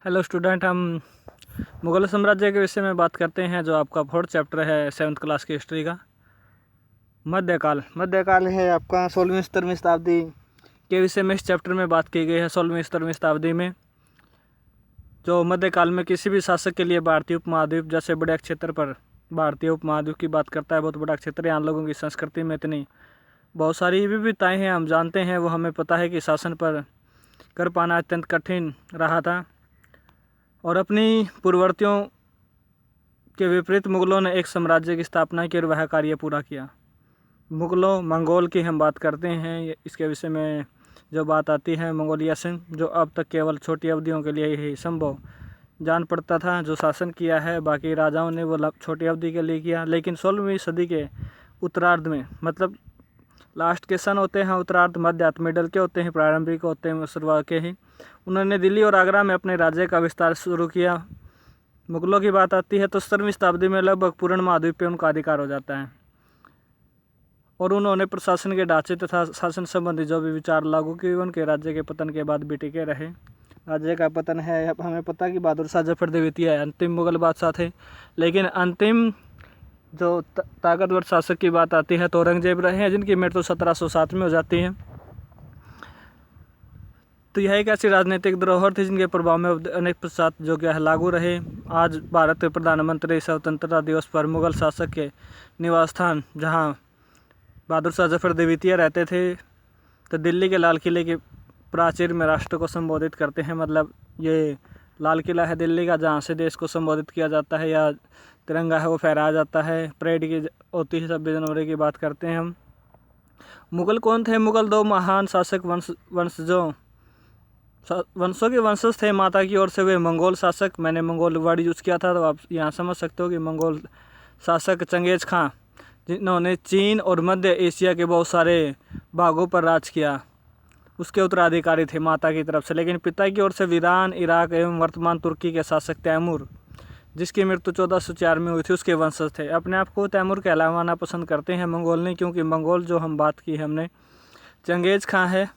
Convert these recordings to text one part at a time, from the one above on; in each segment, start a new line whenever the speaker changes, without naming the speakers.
Hello student, हम मुगल साम्राज्य के विषय में बात करते हैं, जो आपका 4th चैप्टर है 7th क्लास की हिस्ट्री का। मध्यकाल है आपका 16वीं 17वीं शताब्दी के विषय में इस चैप्टर में बात की गई है। 16वीं 17वीं शताब्दी में जो मध्यकाल में किसी भी शासक के लिए भारतीय उपमहाद्वीप जैसे बड़े क्षेत्र पर भारतीय उपमहाद्वीप की बात करता है। बहुत बड़ा क्षेत्र, यहाँ लोगों की संस्कृति में इतनी बहुत सारी विविधताएँ हैं, हम जानते हैं, वो हमें पता है कि शासन पर कर पाना अत्यंत कठिन रहा था। और अपनी पूर्ववर्तियों के विपरीत मुगलों ने एक साम्राज्य की स्थापना की और वह कार्य पूरा किया। मंगोल की हम बात करते हैं, इसके विषय में जो बात आती है मंगोलिया से, जो अब तक केवल छोटी अवधियों के लिए ही संभव जान पड़ता था जो शासन किया है। बाकी राजाओं ने वो छोटी अवधि के लिए किया, लेकिन 16वीं सदी के उत्तरार्ध में, मतलब लास्ट के सन होते हैं उत्तरार्ध, मध्य मिडल के होते हैं, प्रारंभिक होते हैं शुरुआत के ही, उन्होंने दिल्ली और आगरा में अपने राज्य का विस्तार शुरू किया। मुगलों की बात आती है तो 17वीं शताब्दी में लगभग पूर्ण महाद्वीप पे उनका अधिकार हो जाता है और उन्होंने प्रशासन के ढांचे तथा शासन संबंधी जो भी विचार लागू किए उनके राज्य के पतन के बाद भी टिके रहे। राज्य का पतन है, अब हमें पता कि बहादुर शाह जफर द्वितीय अंतिम मुगल बादशाह थे, लेकिन अंतिम जो ताकतवर शासक की बात आती है तो औरंगजेब रहे हैं, जिनकी मृत्यु 1707 में हो जाती है। तो यह एक ऐसी राजनीतिक धरोहर थी जिनके प्रभाव में अनेक पश्चात जो क्या है लागू रहे। आज भारत के प्रधानमंत्री स्वतंत्रता दिवस पर मुगल शासक के निवास स्थान जहां बहादुर शाह जफर द्वितीय रहते थे, तो दिल्ली के लाल किले के प्राचीर में राष्ट्र को संबोधित करते हैं। मतलब ये लाल किला है दिल्ली का, जहाँ से देश को संबोधित किया जाता है या तिरंगा है वो फहराया जाता है। परेड की होती है 26 जनवरी की बात करते हैं हम। मुगल कौन थे? मुगल दो महान शासक वंशों के वंशज थे। माता की ओर से वे मंगोल शासक, मैंने मंगोल वर्ड यूज़ किया था तो आप यहाँ समझ सकते हो कि मंगोल शासक चंगेज खां, जिन्होंने चीन और मध्य एशिया के बहुत सारे भागों पर राज किया, उसके उत्तराधिकारी थे माता की तरफ से। लेकिन पिता की ओर से ईरान, इराक एवं वर्तमान तुर्की के शासक तैमूर, जिसकी मृत्यु 1404 में हुई थी, उसके वंशज थे। अपने आप को तैमूर कहलाना पसंद करते हैं मंगोल ने, क्योंकि मंगोल जो हम बात की हमने चंगेज खां है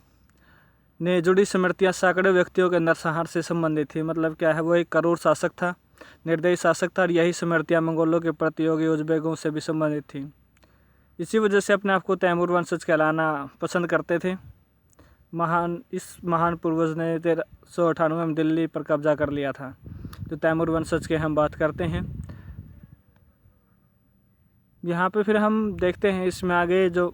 ने जुड़ी स्मृतियाँ सैकड़ों व्यक्तियों के नरसंहार से संबंधित थी। मतलब क्या है, वो एक क्रूर शासक था, निर्दयी शासक था, और यही स्मृतियाँ मंगोलों के प्रतियोगी उज़्बेकों से भी संबंधित थी। इसी वजह से अपने आप को तैमूर वंशज कहलाना पसंद करते थे। इस महान पूर्वज ने 1398 में दिल्ली पर कब्जा कर लिया था। तो तैमूर वंशज के हम बात करते हैं। यहाँ पे फिर हम देखते हैं इसमें आगे जो,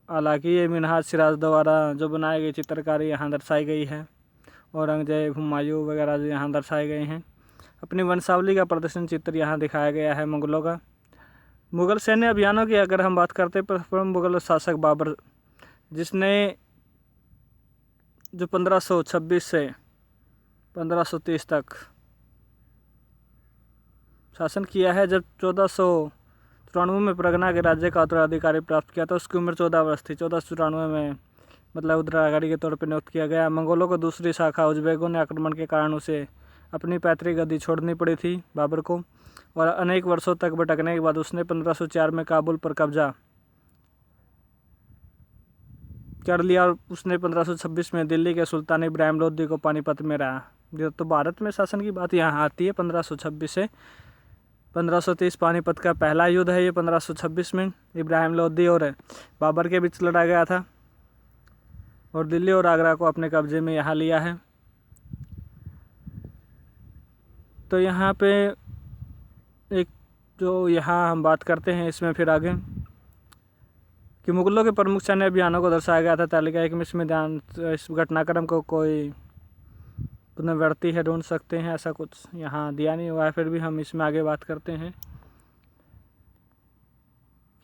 हालांकि ये मिनहाज सिराज द्वारा जो बनाई गई चित्रकारी यहाँ दर्शाई गई है, औरंगजेब, हुमायूं वगैरह जो यहाँ दर्शाए गए हैं। अपनी वंशावली का प्रदर्शन चित्र यहाँ दिखाया गया है मुगलों का। मुगल सैन्य अभियानों की अगर हम बात करते हैं, प्रथम मुगल शासक बाबर, जिसने जो 1526 से 1530 तक शासन किया है। जब 1494 में परगना के राज्य का उत्तराधिकारी प्राप्त किया था, उसकी उम्र 14 वर्ष थी। 1494 में मतलब उत्तराधिकारी के तौर पर नियुक्त किया गया। मंगोलों को दूसरी शाखा उज़्बेकों ने आक्रमण के कारण उसे अपनी पैतृक गद्दी छोड़नी पड़ी थी बाबर को, और अनेक वर्षों तक भटकने के बाद उसने 1504 में काबुल पर कब्जा कर लिया और उसने 1526 में दिल्ली के सुल्तान इब्राहिम लोदी को पानीपत में रहा। तो भारत में शासन की बात यहाँ आती है 1526 से 1530। पानीपत का पहला युद्ध है ये 1526 में, इब्राहिम लोदी और बाबर के बीच लड़ा गया था, और दिल्ली और आगरा को अपने कब्जे में यहाँ लिया है। तो यहाँ पे एक जो यहाँ हम बात करते हैं इसमें फिर आगे कि मुगलों के प्रमुख सैन्य अभियानों को दर्शाया गया था। तालिका एक में इसमें ध्यान इस घटनाक्रम को कोई पुनरावृत्ति है ढूंढ सकते हैं, ऐसा कुछ यहाँ दिया नहीं हुआ है। फिर भी हम इसमें आगे बात करते हैं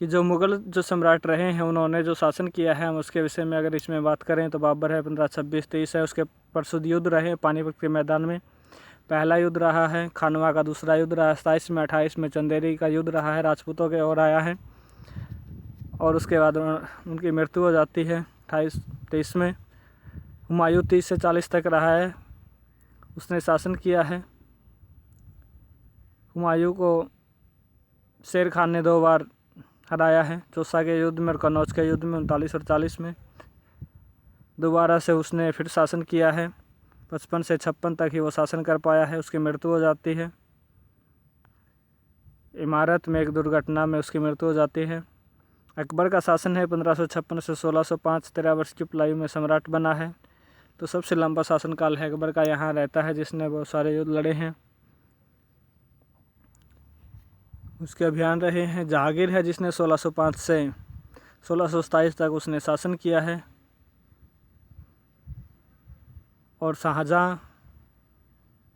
कि जो मुगल जो सम्राट रहे हैं उन्होंने जो शासन किया है, हम उसके विषय में अगर इसमें बात करें तो बाबर है 1526-23 है, उसके प्रसिद्ध युद्ध रहे पानीपत के मैदान में। पहला युद्ध रहा है खानवा का, दूसरा युद्ध रहा है 27 में, 28 में चंदेरी का युद्ध रहा है, राजपूतों के ओर आया है, और उसके बाद उनकी मृत्यु हो जाती है 28-23 में। हुमायूं 30 से 40 तक रहा है, उसने शासन किया है। हुमायूं को शेर खान ने 2 बार हराया है, चौसा के युद्ध में और कन्नौज के युद्ध में 39 और 40 में। दोबारा से उसने फिर शासन किया है। 55 से 56 तक ही वो शासन कर पाया है, उसकी मृत्यु हो जाती है। इमारत में एक दुर्घटना में उसकी मृत्यु हो जाती है। अकबर का शासन है 1556 से 1605, 13 वर्ष की उपलायु में सम्राट बना है। तो सबसे लंबा शासनकाल है अकबर का, यहाँ रहता है, जिसने बहुत सारे युद्ध लड़े हैं। उसके अभियान रहे हैं। जहांगीर है जिसने 1605 से 1627 तक उसने शासन किया है। और शाहजहाँ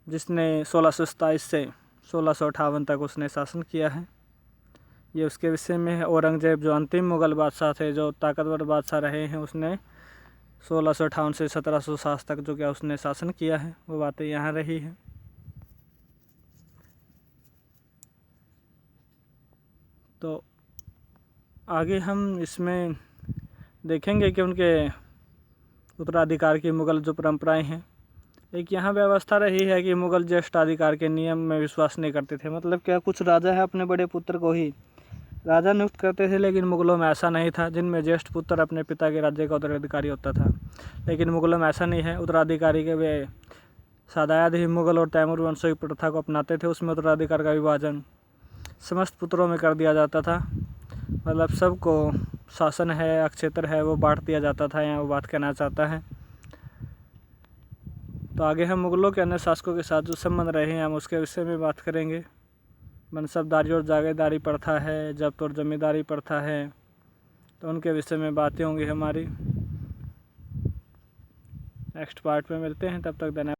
जिसने 1627 से 1658 तक उसने शासन किया है, ये उसके विषय में है। औरंगजेब जो अंतिम मुग़ल बादशाह थे, जो ताकतवर बादशाह रहे हैं, उसने 1658 से 1707 तक जो क्या उसने शासन किया है, वो बातें यहाँ रही हैं। तो आगे हम इसमें देखेंगे कि उनके उत्तराधिकार की मुग़ल जो परंपराएं हैं। एक यहाँ व्यवस्था रही है कि मुग़ल ज्येष्ठाधिकार के नियम में विश्वास नहीं करते थे। मतलब क्या, कुछ राजा है अपने बड़े पुत्र को ही राजा नियुक्त करते थे, लेकिन मुग़लों में ऐसा नहीं था, जिनमें ज्येष्ठ पुत्र अपने पिता के राज्य का उत्तराधिकारी होता था। लेकिन मुग़लों में ऐसा नहीं है। उत्तराधिकारी के वे शायद ही मुग़ल और तैमूर वंशों की प्रथा को अपनाते थे। उसमें उत्तराधिकार का विभाजन समस्त पुत्रों में कर दिया जाता था। मतलब सबको शासन है, अक्षेत्र है, वो बांट दिया जाता था। यहाँ वो बात कहना चाहता है। तो आगे हम मुग़लों के अन्य शासकों के साथ जो संबंध रहे हैं, हम उसके विषय में बात करेंगे। मनसबदारी और जागीरदारी प्रथा है, जब्त और जमींदारी प्रथा है, तो उनके विषय में बातें होंगी हमारी। नेक्स्ट पार्ट में मिलते हैं, तब तक धन्यवाद।